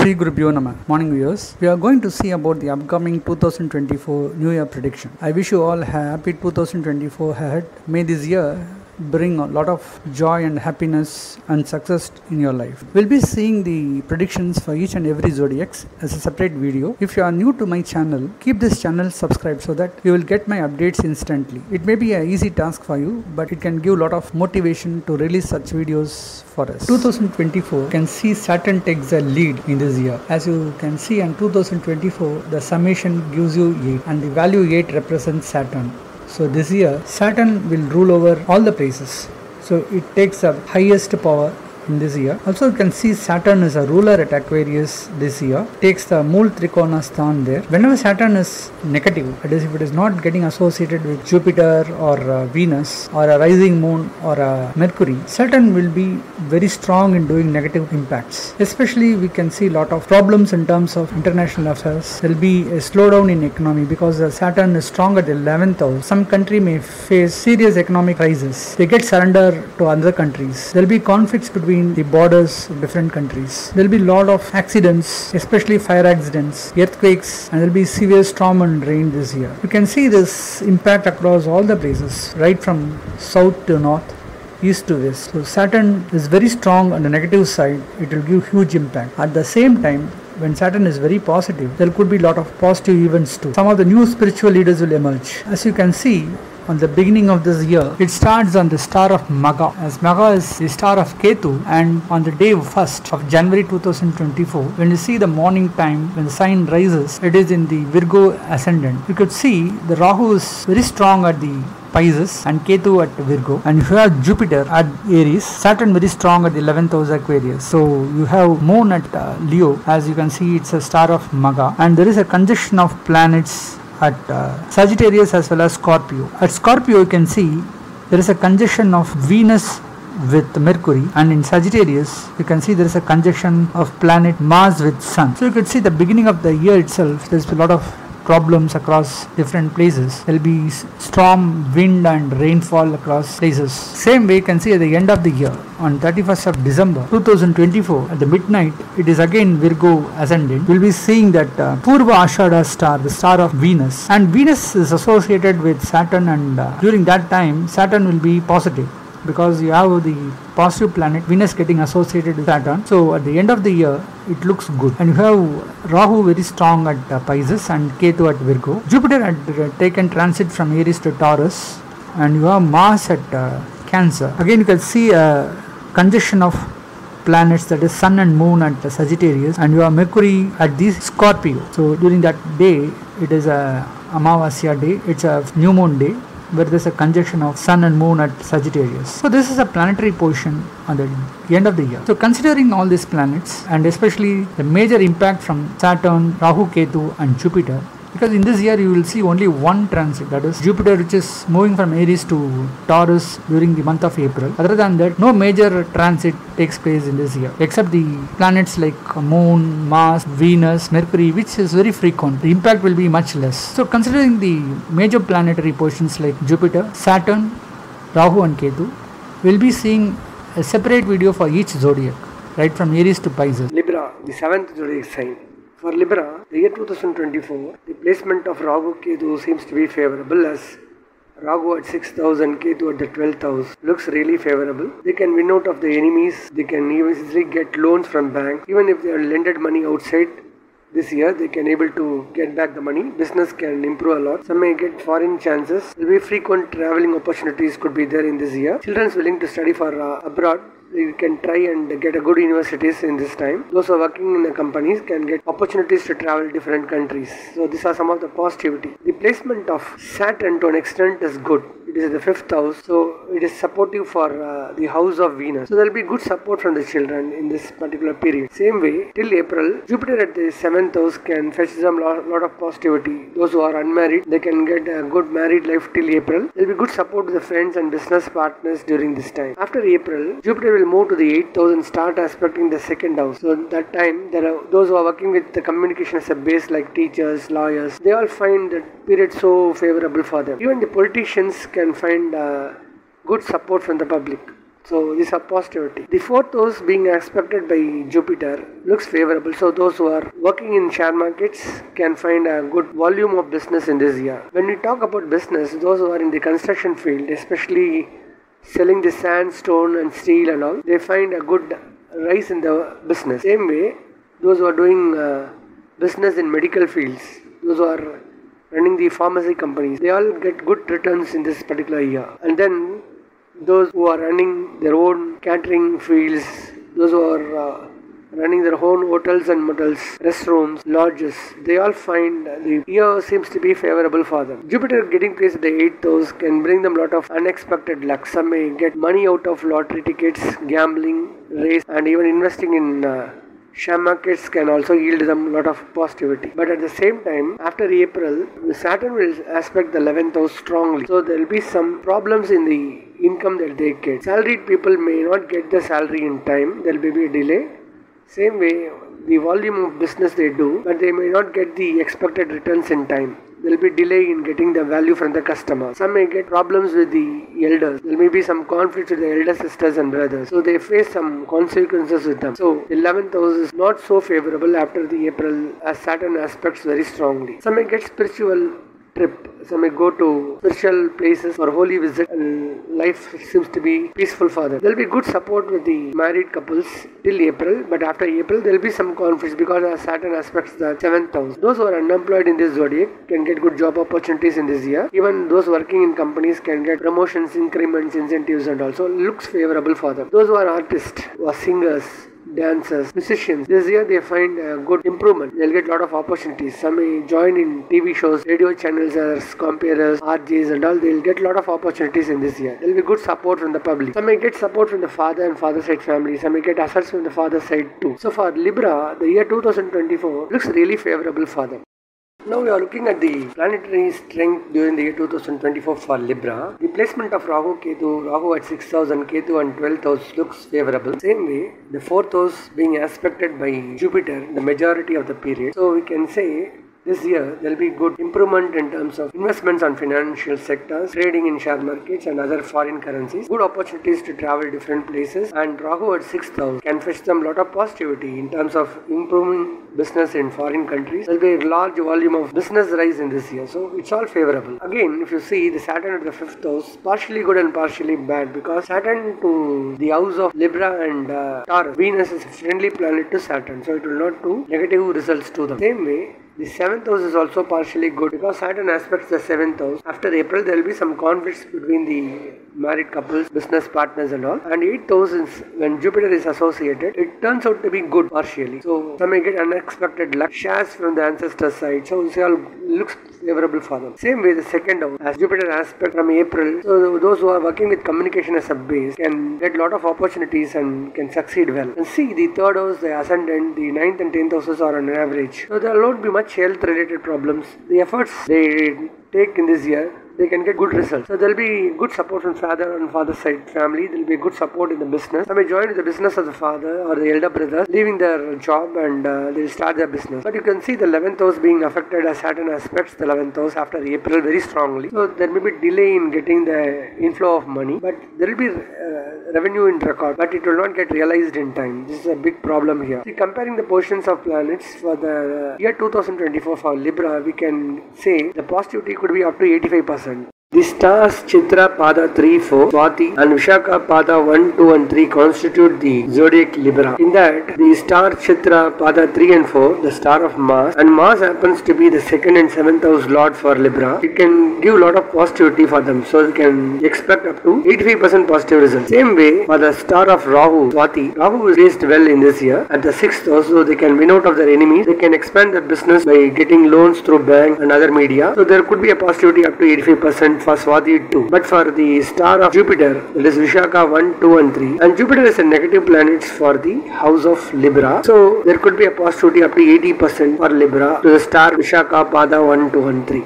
Shri Gurubhyo Namah. Morning viewers. We are going to see about the upcoming 2024 New Year prediction. I wish you all a happy 2024 ahead. May this year bring a lot of joy and happiness and success in your life. We'll be seeing the predictions for each and every zodiacs as a separate video. If you are new to my channel, keep this channel subscribed so that you will get my updates instantly. It may be an easy task for you, but it can give a lot of motivation to release such videos for us. 2024 can see Saturn takes a lead in this year. As you can see in 2024, the summation gives you 8 and the value 8 represents Saturn. So this year Saturn will rule over all the places. So it takes the highest power in this year. Also you can see Saturn is a ruler at Aquarius this year. Takes the Mool Trikona Sthan there. Whenever Saturn is negative, that is if it is not getting associated with Jupiter or Venus or a rising moon or a Mercury, Saturn will be very strong in doing negative impacts. Especially we can see a lot of problems in terms of international affairs. There will be a slowdown in economy because Saturn is strong at the 11th house. Some country may face serious economic crisis. They get surrender to other countries. There will be conflicts between the borders of different countries. There will be a lot of accidents, especially fire accidents, earthquakes, and there will be severe storm and rain this year. You can see this impact across all the places, right from south to north, east to west. So Saturn is very strong on the negative side. It will give huge impact. At the same time, when Saturn is very positive, there could be a lot of positive events too. Some of the new spiritual leaders will emerge. As you can see, on the beginning of this year, it starts on the star of Magha, as Magha is the star of Ketu, and on the day 1st of January 2024, when you see the morning time, when the sign rises, it is in the Virgo ascendant. You could see the Rahu is very strong at the Pisces and Ketu at Virgo, and you have Jupiter at Aries, Saturn very strong at the 11th house Aquarius. So you have Moon at Leo, as you can see it's a star of Magha, and there is a conjunction of planets at Sagittarius as well as Scorpio. At Scorpio you can see there is a conjunction of Venus with Mercury, and in Sagittarius you can see there is a conjunction of planet Mars with Sun. So you could see the beginning of the year itself there is a lot of problems across different places. There will be storm, wind and rainfall across places. Same way you can see at the end of the year on 31st of December 2024 at the midnight, it is again Virgo ascendant. We will be seeing that Purva Ashada star, the star of Venus, and Venus is associated with Saturn, and during that time Saturn will be positive because you have the positive planet Venus getting associated with Saturn. So at the end of the year it looks good, and you have Rahu very strong at Pisces and Ketu at Virgo. Jupiter had taken transit from Aries to Taurus, and you have Mars at Cancer. Again you can see a conjunction of planets, that is Sun and Moon at Sagittarius, and you have Mercury at the Scorpio. So during that day it is a Amavasya day, it's a new moon day where there is a conjunction of Sun and Moon at Sagittarius. So this is a planetary position on the end of the year. So considering all these planets and especially the major impact from Saturn, Rahu, Ketu and Jupiter, because in this year you will see only one transit, that is Jupiter, which is moving from Aries to Taurus during the month of April. Other than that, no major transit takes place in this year except the planets like Moon, Mars, Venus, Mercury, which is very frequent. The impact will be much less. So considering the major planetary positions like Jupiter, Saturn, Rahu and Ketu, we will be seeing a separate video for each zodiac, right from Aries to Pisces. Libra, the 7th zodiac sign. For Libra, the year 2024, the placement of Rahu Ketu seems to be favorable, as Rahu at 6th and Ketu at the 12th house looks really favorable. They can win out of the enemies, they can easily get loans from bank. Even if they are lended money outside this year, they can able to get back the money. Business can improve a lot. Some may get foreign chances. There will be frequent traveling opportunities could be there in this year. Children willing to study for abroad, you can try and get a good universities in this time. Those who are working in the companies can get opportunities to travel different countries. So these are some of the positivity. The placement of Saturn to an extent is good. It is the 5th house, so it is supportive for the house of Venus. So there will be good support from the children in this particular period. Same way, till April, Jupiter at the 7th house can fetch some lot of positivity. Those who are unmarried, they can get a good married life till April. There will be good support to the friends and business partners during this time. After April, Jupiter will move to the 8th house and start aspecting the 2nd house. So that time, there are those who are working with the communication as a base, like teachers, lawyers, they all find that period so favorable for them. Even the politicians can find good support from the public. So these are positivity. The fourth house being aspected by Jupiter looks favorable. So those who are working in share markets can find a good volume of business in this year. When we talk about business, those who are in the construction field, especially selling the sand, stone and steel and all, they find a good rise in the business. Same way, those who are doing business in medical fields, those who are running the pharmacy companies, they all get good returns in this particular year. And then those who are running their own catering fields, those who are running their own hotels and motels, restrooms, lodges, they all find the year seems to be favorable for them. Jupiter getting placed at the 8th house can bring them a lot of unexpected luck. Some may get money out of lottery tickets, gambling, race, and even investing in share markets can also yield them a lot of positivity. But at the same time, after April, the Saturn will aspect the 11th house strongly. So there will be some problems in the income that they get. Salaried people may not get the salary in time. There will be a delay. Same way, the volume of business they do, but they may not get the expected returns in time. There will be delay in getting the value from the customer. Some may get problems with the elders. There may be some conflicts with the elder sisters and brothers. So they face some consequences with them. So the 11th house is not so favorable after the April as Saturn aspects very strongly. Some may get spiritual trip. Some may go to spiritual places for holy visit and life seems to be peaceful for them. There will be good support with the married couples till April, but after April there will be some conflicts because Saturn aspects the 7th house. Those who are unemployed in this zodiac can get good job opportunities in this year. Even those working in companies can get promotions, increments, incentives and also looks favorable for them. Those who are artists, who are singers, dancers, musicians, this year they find a good improvement. They'll get a lot of opportunities. Some may join in TV shows, radio channels as compares, RJs and all. They'll get a lot of opportunities in this year. There'll be good support from the public. Some may get support from the father and father side family. Some may get assets from the father side too. So for Libra, the year 2024 looks really favorable for them. Now we are looking at the planetary strength during the year 2024 for Libra. The placement of Rahu at 6th house and Ketu and 12th house looks favorable. Same way, the 4th house being aspected by Jupiter the majority of the period. So we can say this year there will be good improvement in terms of investments on financial sectors, trading in share markets and other foreign currencies, good opportunities to travel different places, and Rahu at 6th house can fetch them a lot of positivity in terms of improving business in foreign countries. There will be a large volume of business rise in this year, so it's all favorable. Again, if you see the Saturn at the 5th house, partially good and partially bad because Saturn to the house of Libra and Taurus, Venus is a friendly planet to Saturn, so it will not do negative results to them. Same way, the 7th house is also partially good because Saturn aspects the 7th house. After April, there will be some conflicts between the married couples, business partners and all. And 8th house is when Jupiter is associated, it turns out to be good partially. So some may get unexpected luck, shares from the ancestor side. So it all looks favorable for them. Same way the 2nd house, as Jupiter aspect from April, so those who are working with communication as a base can get a lot of opportunities and can succeed well. And see the 3rd house, the ascendant, the 9th and 10th houses are on average. So there will not be much health related problems. The efforts they take in this year, they can get good results. So there will be good support from father and father side family. There will be good support in the business. Some may join the business of the father or the elder brother, leaving their job and they will start their business. But you can see the 11th house being affected as Saturn aspects the 11th house after April very strongly. So there may be delay in getting the inflow of money, but there will be revenue in record, but it will not get realized in time. This is a big problem here. See, comparing the positions of planets for the year 2024 for Libra, we can say the positivity could be up to 85%. The stars Chitra Pada 3, 4, Swati and Vishaka Pada 1, 2 and 3 constitute the zodiac Libra. In that, the star Chitra Pada 3 and 4, the star of Mars, and Mars happens to be the 2nd and 7th house lord for Libra. It can give a lot of positivity for them, so you can expect up to 85% positive results. Same way, for the star of Rahu, Swati, Rahu is placed well in this year at the 6th house, so they can win out of their enemies. They can expand their business by getting loans through bank and other media. So there could be a positivity up to 85% for Swati too. But for the star of Jupiter, that is Vishaka 1, 2 and 3, and Jupiter is a negative planet for the house of Libra. So there could be a positivity up to 80% for Libra to the star Vishaka Pada 1, 2 and 3.